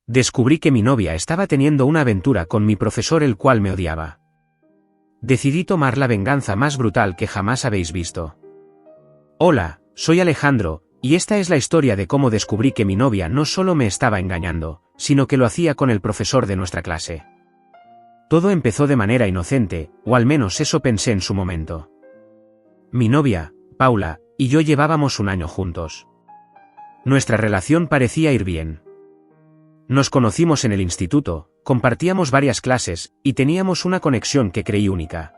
Descubrí que mi novia estaba teniendo una aventura con mi profesor, el cual me odiaba. Decidí tomar la venganza más brutal que jamás habéis visto. Hola, soy Alejandro, y esta es la historia de cómo descubrí que mi novia no solo me estaba engañando, sino que lo hacía con el profesor de nuestra clase. Todo empezó de manera inocente, o al menos eso pensé en su momento. Mi novia, Paula, y yo llevábamos un año juntos. Nuestra relación parecía ir bien. Nos conocimos en el instituto, compartíamos varias clases, y teníamos una conexión que creí única.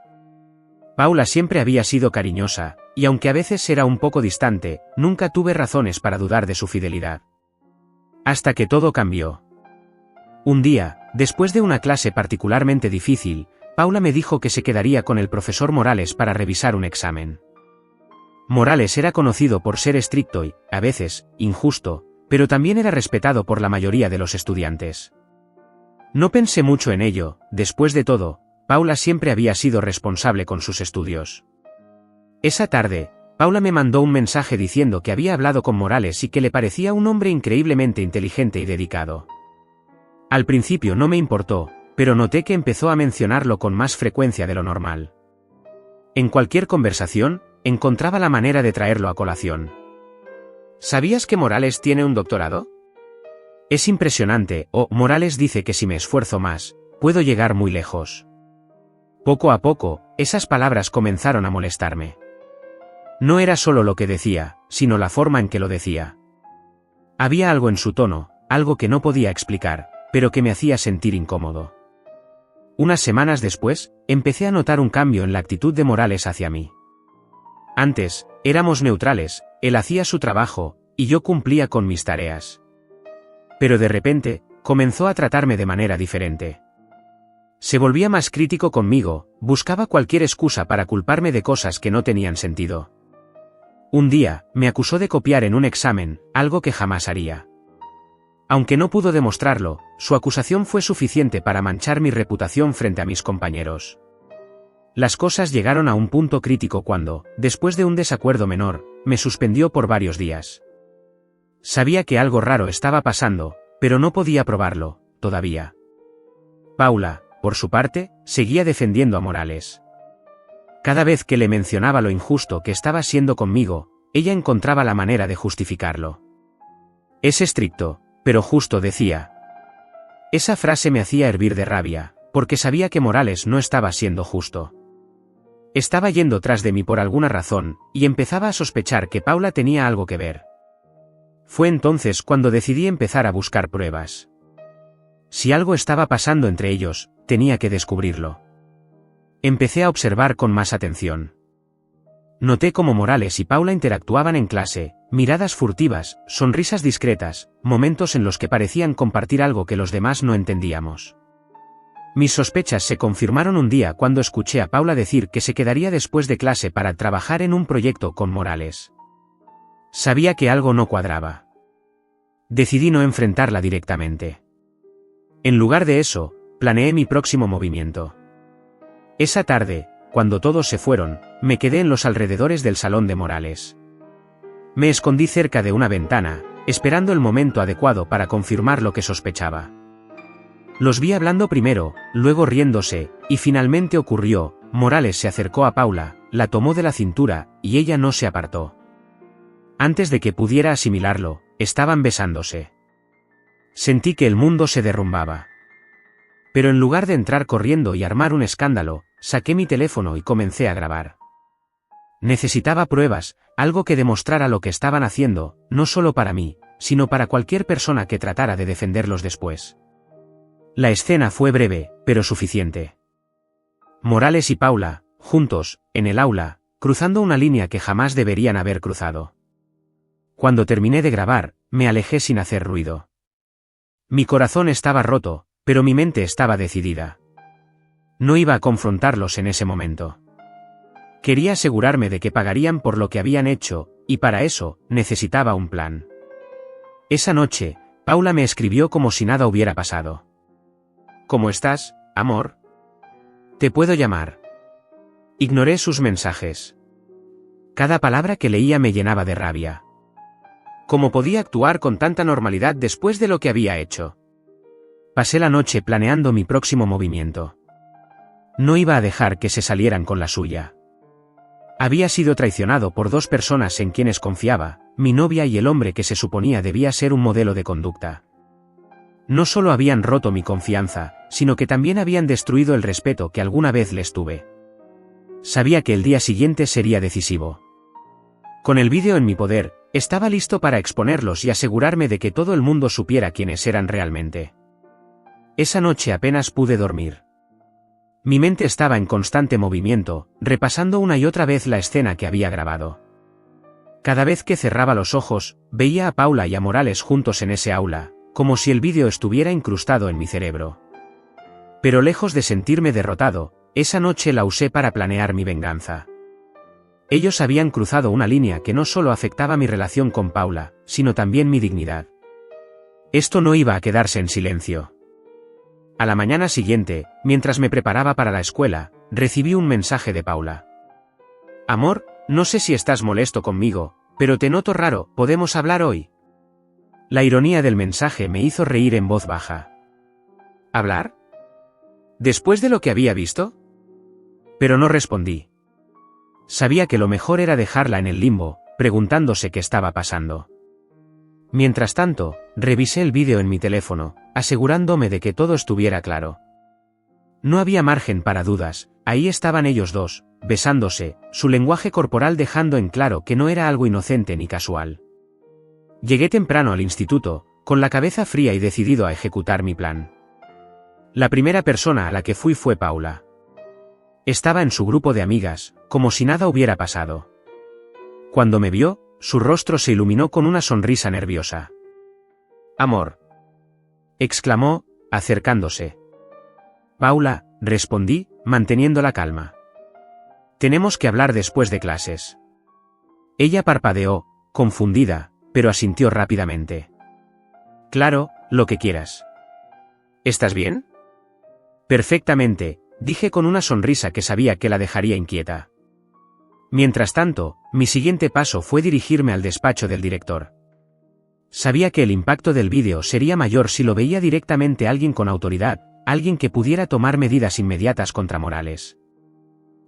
Paula siempre había sido cariñosa, y aunque a veces era un poco distante, nunca tuve razones para dudar de su fidelidad. Hasta que todo cambió. Un día, después de una clase particularmente difícil, Paula me dijo que se quedaría con el profesor Morales para revisar un examen. Morales era conocido por ser estricto y, a veces, injusto, pero también era respetado por la mayoría de los estudiantes. No pensé mucho en ello, después de todo, Paula siempre había sido responsable con sus estudios. Esa tarde, Paula me mandó un mensaje diciendo que había hablado con Morales y que le parecía un hombre increíblemente inteligente y dedicado. Al principio no me importó, pero noté que empezó a mencionarlo con más frecuencia de lo normal. En cualquier conversación, encontraba la manera de traerlo a colación. ¿Sabías que Morales tiene un doctorado? Es impresionante, o Morales dice que si me esfuerzo más, puedo llegar muy lejos. Poco a poco, esas palabras comenzaron a molestarme. No era solo lo que decía, sino la forma en que lo decía. Había algo en su tono, algo que no podía explicar, pero que me hacía sentir incómodo. Unas semanas después, empecé a notar un cambio en la actitud de Morales hacia mí. Antes, éramos neutrales, él hacía su trabajo, y yo cumplía con mis tareas. Pero de repente, comenzó a tratarme de manera diferente. Se volvía más crítico conmigo, buscaba cualquier excusa para culparme de cosas que no tenían sentido. Un día, me acusó de copiar en un examen, algo que jamás haría. Aunque no pudo demostrarlo, su acusación fue suficiente para manchar mi reputación frente a mis compañeros. Las cosas llegaron a un punto crítico cuando, después de un desacuerdo menor, me suspendió por varios días. Sabía que algo raro estaba pasando, pero no podía probarlo, todavía. Paula, por su parte, seguía defendiendo a Morales. Cada vez que le mencionaba lo injusto que estaba siendo conmigo, ella encontraba la manera de justificarlo. Es estricto, pero justo, decía. Esa frase me hacía hervir de rabia, porque sabía que Morales no estaba siendo justo. Estaba yendo tras de mí por alguna razón, y empezaba a sospechar que Paula tenía algo que ver. Fue entonces cuando decidí empezar a buscar pruebas. Si algo estaba pasando entre ellos, tenía que descubrirlo. Empecé a observar con más atención. Noté cómo Morales y Paula interactuaban en clase, miradas furtivas, sonrisas discretas, momentos en los que parecían compartir algo que los demás no entendíamos. Mis sospechas se confirmaron un día cuando escuché a Paula decir que se quedaría después de clase para trabajar en un proyecto con Morales. Sabía que algo no cuadraba. Decidí no enfrentarla directamente. En lugar de eso, planeé mi próximo movimiento. Esa tarde, cuando todos se fueron, me quedé en los alrededores del salón de Morales. Me escondí cerca de una ventana, esperando el momento adecuado para confirmar lo que sospechaba. Los vi hablando primero, luego riéndose, y finalmente ocurrió. Morales se acercó a Paula, la tomó de la cintura, y ella no se apartó. Antes de que pudiera asimilarlo, estaban besándose. Sentí que el mundo se derrumbaba. Pero en lugar de entrar corriendo y armar un escándalo, saqué mi teléfono y comencé a grabar. Necesitaba pruebas, algo que demostrara lo que estaban haciendo, no solo para mí, sino para cualquier persona que tratara de defenderlos después. La escena fue breve, pero suficiente. Morales y Paula, juntos, en el aula, cruzando una línea que jamás deberían haber cruzado. Cuando terminé de grabar, me alejé sin hacer ruido. Mi corazón estaba roto, pero mi mente estaba decidida. No iba a confrontarlos en ese momento. Quería asegurarme de que pagarían por lo que habían hecho, y para eso, necesitaba un plan. Esa noche, Paula me escribió como si nada hubiera pasado. ¿Cómo estás, amor? ¿Te puedo llamar? Ignoré sus mensajes. Cada palabra que leía me llenaba de rabia. ¿Cómo podía actuar con tanta normalidad después de lo que había hecho? Pasé la noche planeando mi próximo movimiento. No iba a dejar que se salieran con la suya. Había sido traicionado por dos personas en quienes confiaba, mi novia y el hombre que se suponía debía ser un modelo de conducta. No solo habían roto mi confianza, sino que también habían destruido el respeto que alguna vez les tuve. Sabía que el día siguiente sería decisivo. Con el vídeo en mi poder, estaba listo para exponerlos y asegurarme de que todo el mundo supiera quiénes eran realmente. Esa noche apenas pude dormir. Mi mente estaba en constante movimiento, repasando una y otra vez la escena que había grabado. Cada vez que cerraba los ojos, veía a Paula y a Morales juntos en ese aula, como si el vídeo estuviera incrustado en mi cerebro. Pero lejos de sentirme derrotado, esa noche la usé para planear mi venganza. Ellos habían cruzado una línea que no solo afectaba mi relación con Paula, sino también mi dignidad. Esto no iba a quedarse en silencio. A la mañana siguiente, mientras me preparaba para la escuela, recibí un mensaje de Paula. Amor, no sé si estás molesto conmigo, pero te noto raro, ¿podemos hablar hoy? La ironía del mensaje me hizo reír en voz baja. ¿Hablar? ¿Después de lo que había visto? Pero no respondí. Sabía que lo mejor era dejarla en el limbo, preguntándose qué estaba pasando. Mientras tanto, revisé el vídeo en mi teléfono, asegurándome de que todo estuviera claro. No había margen para dudas, ahí estaban ellos dos, besándose, su lenguaje corporal dejando en claro que no era algo inocente ni casual. Llegué temprano al instituto, con la cabeza fría y decidido a ejecutar mi plan. La primera persona a la que fui fue Paula. Estaba en su grupo de amigas, como si nada hubiera pasado. Cuando me vio, su rostro se iluminó con una sonrisa nerviosa. «Amor», exclamó, acercándose. «Paula», respondí, manteniendo la calma. «Tenemos que hablar después de clases». Ella parpadeó, confundida, pero asintió rápidamente. «Claro, lo que quieras». «¿Estás bien?» «Perfectamente», dije con una sonrisa que sabía que la dejaría inquieta. Mientras tanto, mi siguiente paso fue dirigirme al despacho del director. Sabía que el impacto del vídeo sería mayor si lo veía directamente alguien con autoridad, alguien que pudiera tomar medidas inmediatas contra Morales.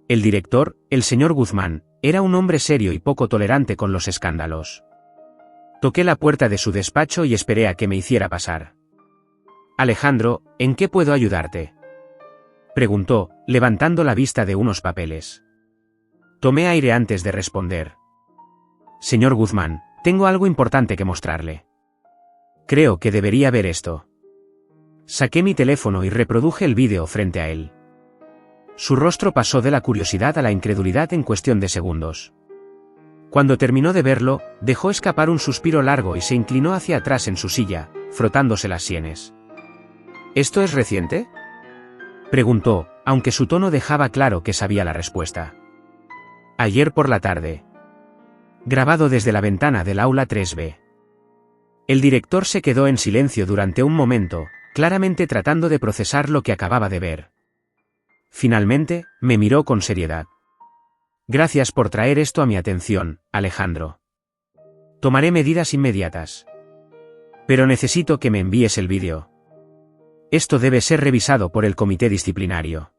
El director, el señor Guzmán, era un hombre serio y poco tolerante con los escándalos. Toqué la puerta de su despacho y esperé a que me hiciera pasar. «Alejandro, ¿en qué puedo ayudarte?», preguntó, levantando la vista de unos papeles. Tomé aire antes de responder. «Señor Guzmán, tengo algo importante que mostrarle. Creo que debería ver esto». Saqué mi teléfono y reproduje el vídeo frente a él. Su rostro pasó de la curiosidad a la incredulidad en cuestión de segundos. Cuando terminó de verlo, dejó escapar un suspiro largo y se inclinó hacia atrás en su silla, frotándose las sienes. «¿Esto es reciente?», preguntó, aunque su tono dejaba claro que sabía la respuesta. «Ayer por la tarde». Grabado desde la ventana del aula 3B. El director se quedó en silencio durante un momento, claramente tratando de procesar lo que acababa de ver. Finalmente, me miró con seriedad. «Gracias por traer esto a mi atención, Alejandro. Tomaré medidas inmediatas. Pero necesito que me envíes el vídeo. Esto debe ser revisado por el comité disciplinario».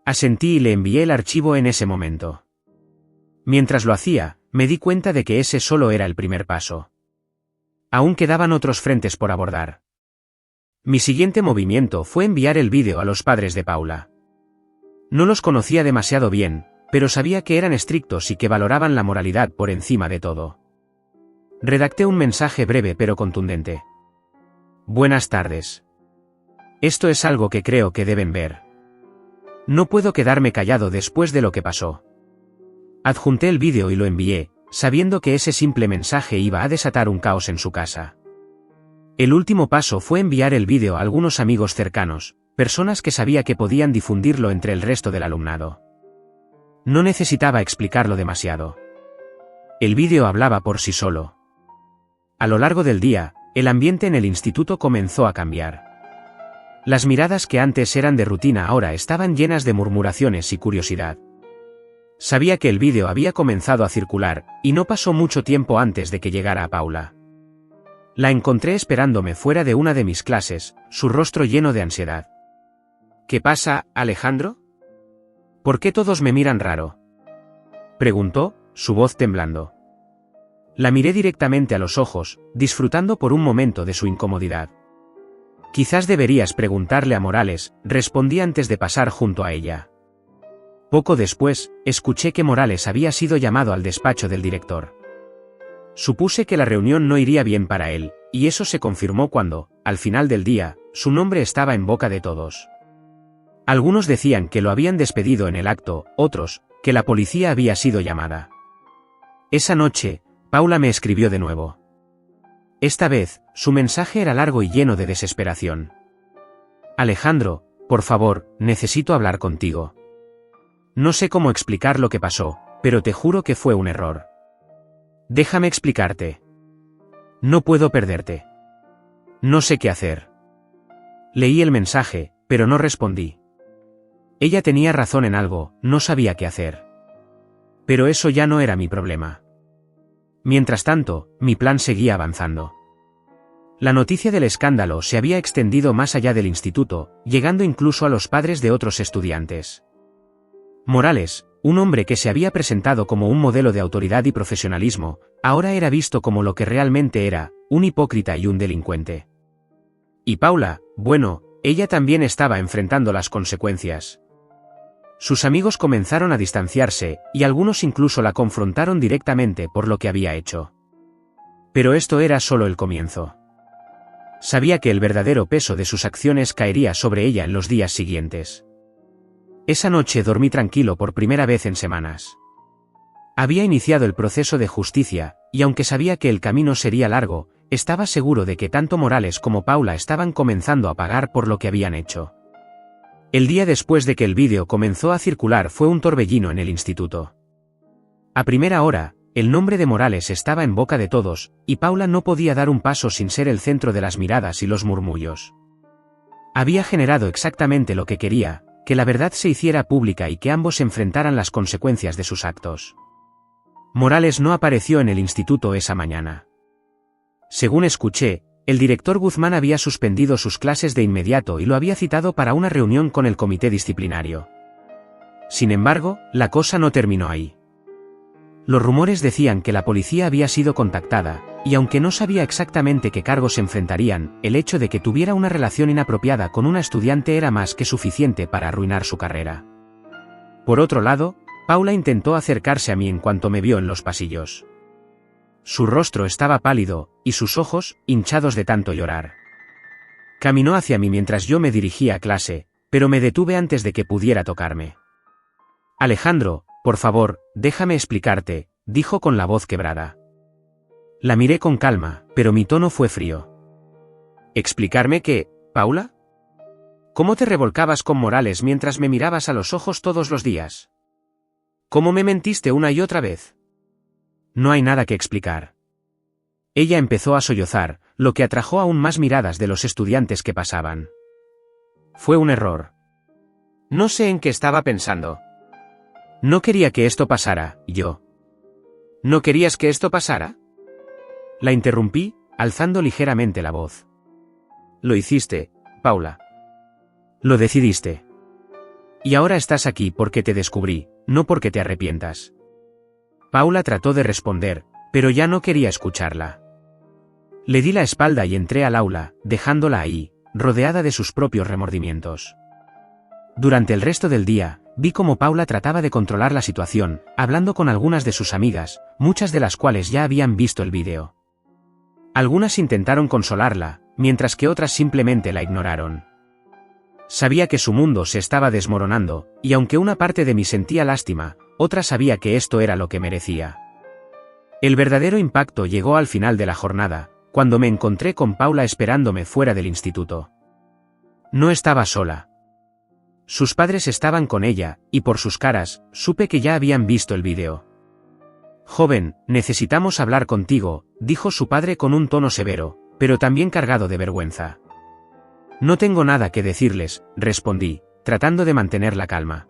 Asentí y le envié el archivo en ese momento. Mientras lo hacía, me di cuenta de que ese solo era el primer paso. Aún quedaban otros frentes por abordar. Mi siguiente movimiento fue enviar el vídeo a los padres de Paula. No los conocía demasiado bien, pero sabía que eran estrictos y que valoraban la moralidad por encima de todo. Redacté un mensaje breve pero contundente. «Buenas tardes. Esto es algo que creo que deben ver. No puedo quedarme callado después de lo que pasó». Adjunté el vídeo y lo envié, sabiendo que ese simple mensaje iba a desatar un caos en su casa. El último paso fue enviar el vídeo a algunos amigos cercanos, personas que sabía que podían difundirlo entre el resto del alumnado. No necesitaba explicarlo demasiado. El vídeo hablaba por sí solo. A lo largo del día, el ambiente en el instituto comenzó a cambiar. Las miradas que antes eran de rutina ahora estaban llenas de murmuraciones y curiosidad. Sabía que el vídeo había comenzado a circular, y no pasó mucho tiempo antes de que llegara a Paula. La encontré esperándome fuera de una de mis clases, su rostro lleno de ansiedad. ¿Qué pasa, Alejandro? ¿Por qué todos me miran raro? Preguntó, su voz temblando. La miré directamente a los ojos, disfrutando por un momento de su incomodidad. Quizás deberías preguntarle a Morales, respondí antes de pasar junto a ella. Poco después, escuché que Morales había sido llamado al despacho del director. Supuse que la reunión no iría bien para él, y eso se confirmó cuando, al final del día, su nombre estaba en boca de todos. Algunos decían que lo habían despedido en el acto, otros, que la policía había sido llamada. Esa noche, Paula me escribió de nuevo. Esta vez, su mensaje era largo y lleno de desesperación. Alejandro, por favor, necesito hablar contigo. No sé cómo explicar lo que pasó, pero te juro que fue un error. Déjame explicarte. No puedo perderte. No sé qué hacer. Leí el mensaje, pero no respondí. Ella tenía razón en algo, no sabía qué hacer. Pero eso ya no era mi problema. Mientras tanto, mi plan seguía avanzando. La noticia del escándalo se había extendido más allá del instituto, llegando incluso a los padres de otros estudiantes. Morales, un hombre que se había presentado como un modelo de autoridad y profesionalismo, ahora era visto como lo que realmente era, un hipócrita y un delincuente. Y Paula, bueno, ella también estaba enfrentando las consecuencias. Sus amigos comenzaron a distanciarse, y algunos incluso la confrontaron directamente por lo que había hecho. Pero esto era solo el comienzo. Sabía que el verdadero peso de sus acciones caería sobre ella en los días siguientes. Esa noche dormí tranquilo por primera vez en semanas. Había iniciado el proceso de justicia, y aunque sabía que el camino sería largo, estaba seguro de que tanto Morales como Paula estaban comenzando a pagar por lo que habían hecho. El día después de que el vídeo comenzó a circular fue un torbellino en el instituto. A primera hora, el nombre de Morales estaba en boca de todos, y Paula no podía dar un paso sin ser el centro de las miradas y los murmullos. Había generado exactamente lo que quería, que la verdad se hiciera pública y que ambos enfrentaran las consecuencias de sus actos. Morales no apareció en el instituto esa mañana. Según escuché, el director Guzmán había suspendido sus clases de inmediato y lo había citado para una reunión con el comité disciplinario. Sin embargo, la cosa no terminó ahí. Los rumores decían que la policía había sido contactada, y aunque no sabía exactamente qué cargos se enfrentarían, el hecho de que tuviera una relación inapropiada con una estudiante era más que suficiente para arruinar su carrera. Por otro lado, Paula intentó acercarse a mí en cuanto me vio en los pasillos. Su rostro estaba pálido, y sus ojos, hinchados de tanto llorar. Caminó hacia mí mientras yo me dirigía a clase, pero me detuve antes de que pudiera tocarme. Alejandro, por favor, déjame explicarte, dijo con la voz quebrada. La miré con calma, pero mi tono fue frío. ¿Explicarme qué, Paula? ¿Cómo te revolcabas con Morales mientras me mirabas a los ojos todos los días? ¿Cómo me mentiste una y otra vez? No hay nada que explicar. Ella empezó a sollozar, lo que atrajo aún más miradas de los estudiantes que pasaban. Fue un error. No sé en qué estaba pensando. No quería que esto pasara, yo. ¿No querías que esto pasara? La interrumpí, alzando ligeramente la voz. Lo hiciste, Paula. Lo decidiste. Y ahora estás aquí porque te descubrí, no porque te arrepientas. Paula trató de responder, pero ya no quería escucharla. Le di la espalda y entré al aula, dejándola ahí, rodeada de sus propios remordimientos. Durante el resto del día, vi cómo Paula trataba de controlar la situación, hablando con algunas de sus amigas, muchas de las cuales ya habían visto el vídeo. Algunas intentaron consolarla, mientras que otras simplemente la ignoraron. Sabía que su mundo se estaba desmoronando, y aunque una parte de mí sentía lástima, otra sabía que esto era lo que merecía. El verdadero impacto llegó al final de la jornada, cuando me encontré con Paula esperándome fuera del instituto. No estaba sola. Sus padres estaban con ella, y por sus caras, supe que ya habían visto el vídeo. «Joven, necesitamos hablar contigo», dijo su padre con un tono severo, pero también cargado de vergüenza. «No tengo nada que decirles», respondí, tratando de mantener la calma.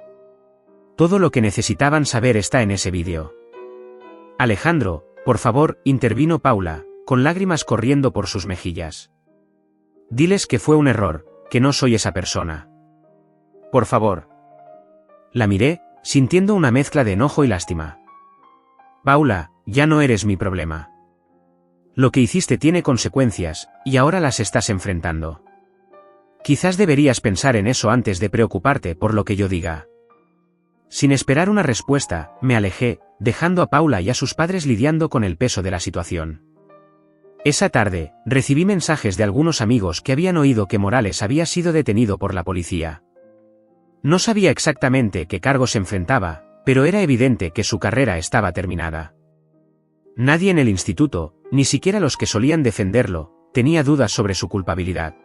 «Todo lo que necesitaban saber está en ese vídeo». «Alejandro, por favor», intervino Paula, con lágrimas corriendo por sus mejillas. Diles que fue un error, que no soy esa persona. Por favor. La miré, sintiendo una mezcla de enojo y lástima. Paula, ya no eres mi problema. Lo que hiciste tiene consecuencias, y ahora las estás enfrentando. Quizás deberías pensar en eso antes de preocuparte por lo que yo diga. Sin esperar una respuesta, me alejé, dejando a Paula y a sus padres lidiando con el peso de la situación. Esa tarde, recibí mensajes de algunos amigos que habían oído que Morales había sido detenido por la policía. No sabía exactamente qué cargos enfrentaba, pero era evidente que su carrera estaba terminada. Nadie en el instituto, ni siquiera los que solían defenderlo, tenía dudas sobre su culpabilidad.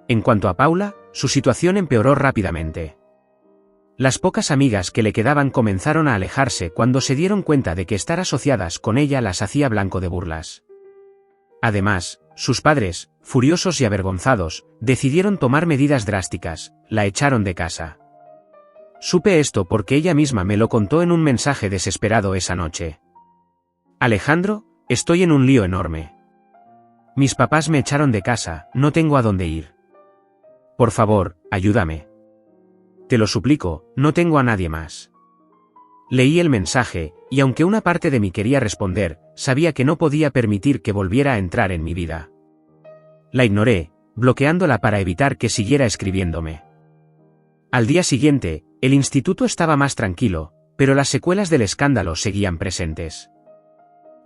En cuanto a Paula, su situación empeoró rápidamente. Las pocas amigas que le quedaban comenzaron a alejarse cuando se dieron cuenta de que estar asociadas con ella las hacía blanco de burlas. Además, sus padres, furiosos y avergonzados, decidieron tomar medidas drásticas, la echaron de casa. Supe esto porque ella misma me lo contó en un mensaje desesperado esa noche. Alejandro, estoy en un lío enorme. Mis papás me echaron de casa, no tengo a dónde ir. Por favor, ayúdame. Te lo suplico, no tengo a nadie más. Leí el mensaje, y aunque una parte de mí quería responder, sabía que no podía permitir que volviera a entrar en mi vida. La ignoré, bloqueándola para evitar que siguiera escribiéndome. Al día siguiente, el instituto estaba más tranquilo, pero las secuelas del escándalo seguían presentes.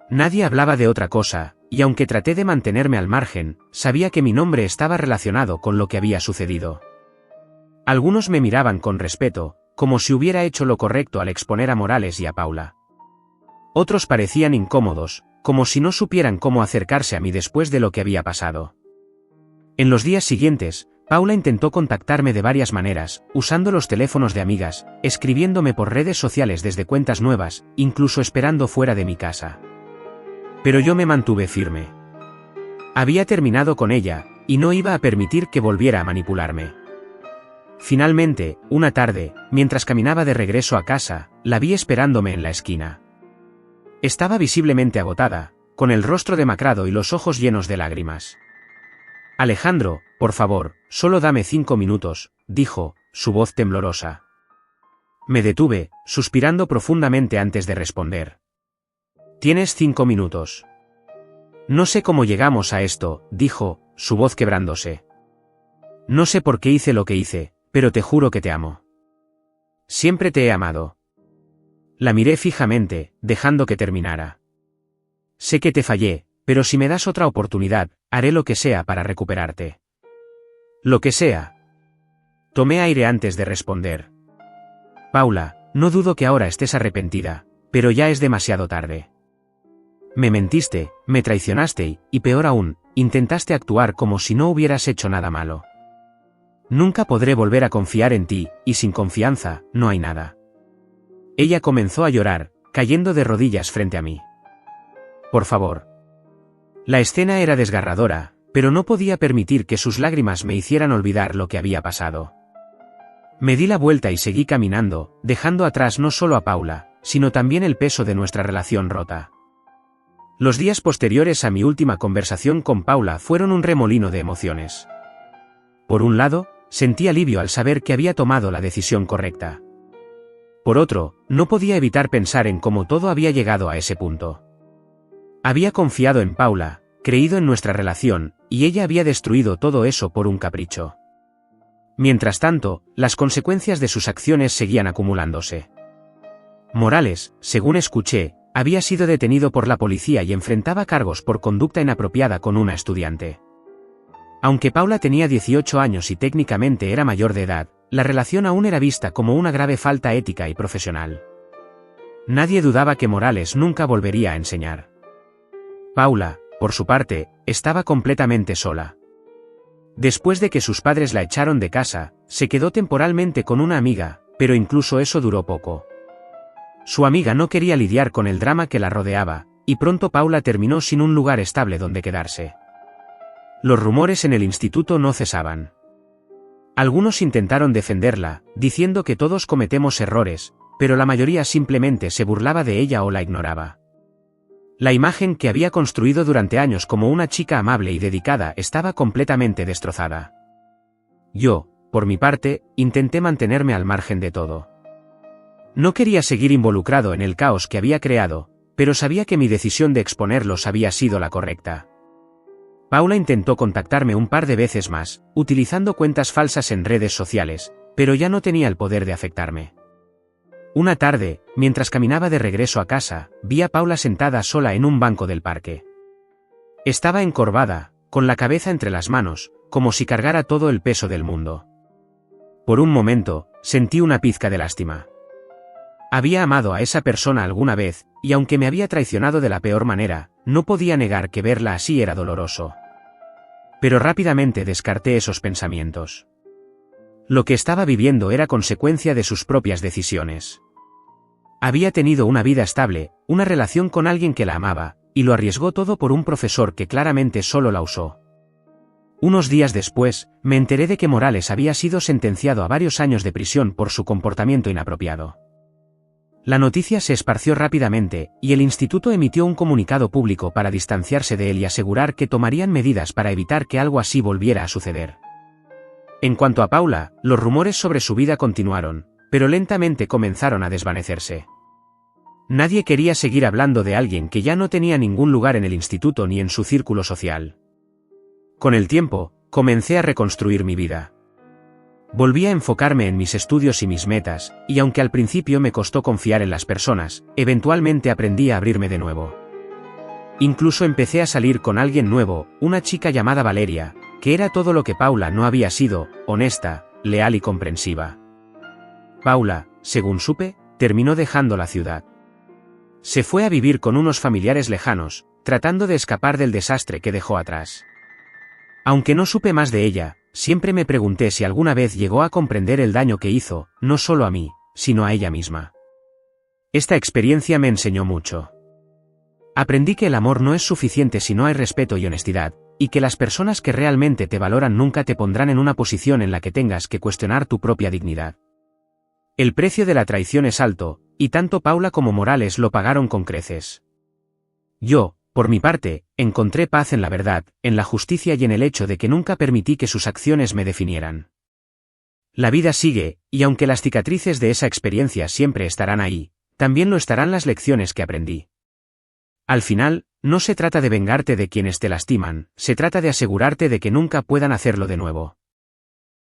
Nadie hablaba de otra cosa, y aunque traté de mantenerme al margen, sabía que mi nombre estaba relacionado con lo que había sucedido. Algunos me miraban con respeto, como si hubiera hecho lo correcto al exponer a Morales y a Paula. Otros parecían incómodos, como si no supieran cómo acercarse a mí después de lo que había pasado. En los días siguientes, Paula intentó contactarme de varias maneras, usando los teléfonos de amigas, escribiéndome por redes sociales desde cuentas nuevas, incluso esperando fuera de mi casa. Pero yo me mantuve firme. Había terminado con ella, y no iba a permitir que volviera a manipularme. Finalmente, una tarde, mientras caminaba de regreso a casa, la vi esperándome en la esquina. Estaba visiblemente agotada, con el rostro demacrado y los ojos llenos de lágrimas. Alejandro, por favor, solo dame 5 minutos, dijo, su voz temblorosa. Me detuve, suspirando profundamente antes de responder. Tienes 5 minutos. No sé cómo llegamos a esto, dijo, su voz quebrándose. No sé por qué hice lo que hice, pero te juro que te amo. Siempre te he amado. La miré fijamente, dejando que terminara. Sé que te fallé, pero si me das otra oportunidad, haré lo que sea para recuperarte. Lo que sea. Tomé aire antes de responder. Paula, no dudo que ahora estés arrepentida, pero ya es demasiado tarde. Me mentiste, me traicionaste y, peor aún, intentaste actuar como si no hubieras hecho nada malo. Nunca podré volver a confiar en ti, y sin confianza, no hay nada. Ella comenzó a llorar, cayendo de rodillas frente a mí. Por favor. La escena era desgarradora, pero no podía permitir que sus lágrimas me hicieran olvidar lo que había pasado. Me di la vuelta y seguí caminando, dejando atrás no solo a Paula, sino también el peso de nuestra relación rota. Los días posteriores a mi última conversación con Paula fueron un remolino de emociones. Por un lado, sentí alivio al saber que había tomado la decisión correcta. Por otro, no podía evitar pensar en cómo todo había llegado a ese punto. Había confiado en Paula, creído en nuestra relación, y ella había destruido todo eso por un capricho. Mientras tanto, las consecuencias de sus acciones seguían acumulándose. Morales, según escuché, había sido detenido por la policía y enfrentaba cargos por conducta inapropiada con una estudiante. Aunque Paula tenía 18 años y técnicamente era mayor de edad, la relación aún era vista como una grave falta ética y profesional. Nadie dudaba que Morales nunca volvería a enseñar. Paula, por su parte, estaba completamente sola. Después de que sus padres la echaron de casa, se quedó temporalmente con una amiga, pero incluso eso duró poco. Su amiga no quería lidiar con el drama que la rodeaba, y pronto Paula terminó sin un lugar estable donde quedarse. Los rumores en el instituto no cesaban. Algunos intentaron defenderla, diciendo que todos cometemos errores, pero la mayoría simplemente se burlaba de ella o la ignoraba. La imagen que había construido durante años como una chica amable y dedicada estaba completamente destrozada. Yo, por mi parte, intenté mantenerme al margen de todo. No quería seguir involucrado en el caos que había creado, pero sabía que mi decisión de exponerlos había sido la correcta. Paula intentó contactarme un par de veces más, utilizando cuentas falsas en redes sociales, pero ya no tenía el poder de afectarme. Una tarde, mientras caminaba de regreso a casa, vi a Paula sentada sola en un banco del parque. Estaba encorvada, con la cabeza entre las manos, como si cargara todo el peso del mundo. Por un momento, sentí una pizca de lástima. Había amado a esa persona alguna vez, y aunque me había traicionado de la peor manera, no podía negar que verla así era doloroso. Pero rápidamente descarté esos pensamientos. Lo que estaba viviendo era consecuencia de sus propias decisiones. Había tenido una vida estable, una relación con alguien que la amaba, y lo arriesgó todo por un profesor que claramente solo la usó. Unos días después, me enteré de que Morales había sido sentenciado a varios años de prisión por su comportamiento inapropiado. La noticia se esparció rápidamente, y el instituto emitió un comunicado público para distanciarse de él y asegurar que tomarían medidas para evitar que algo así volviera a suceder. En cuanto a Paula, los rumores sobre su vida continuaron, pero lentamente comenzaron a desvanecerse. Nadie quería seguir hablando de alguien que ya no tenía ningún lugar en el instituto ni en su círculo social. Con el tiempo, comencé a reconstruir mi vida. Volví a enfocarme en mis estudios y mis metas, y aunque al principio me costó confiar en las personas, eventualmente aprendí a abrirme de nuevo. Incluso empecé a salir con alguien nuevo, una chica llamada Valeria, que era todo lo que Paula no había sido, honesta, leal y comprensiva. Paula, según supe, terminó dejando la ciudad. Se fue a vivir con unos familiares lejanos, tratando de escapar del desastre que dejó atrás. Aunque no supe más de ella, siempre me pregunté si alguna vez llegó a comprender el daño que hizo, no solo a mí, sino a ella misma. Esta experiencia me enseñó mucho. Aprendí que el amor no es suficiente si no hay respeto y honestidad, y que las personas que realmente te valoran nunca te pondrán en una posición en la que tengas que cuestionar tu propia dignidad. El precio de la traición es alto, y tanto Paula como Morales lo pagaron con creces. Yo, por mi parte, encontré paz en la verdad, en la justicia y en el hecho de que nunca permití que sus acciones me definieran. La vida sigue, y aunque las cicatrices de esa experiencia siempre estarán ahí, también lo estarán las lecciones que aprendí. Al final, no se trata de vengarte de quienes te lastiman, se trata de asegurarte de que nunca puedan hacerlo de nuevo.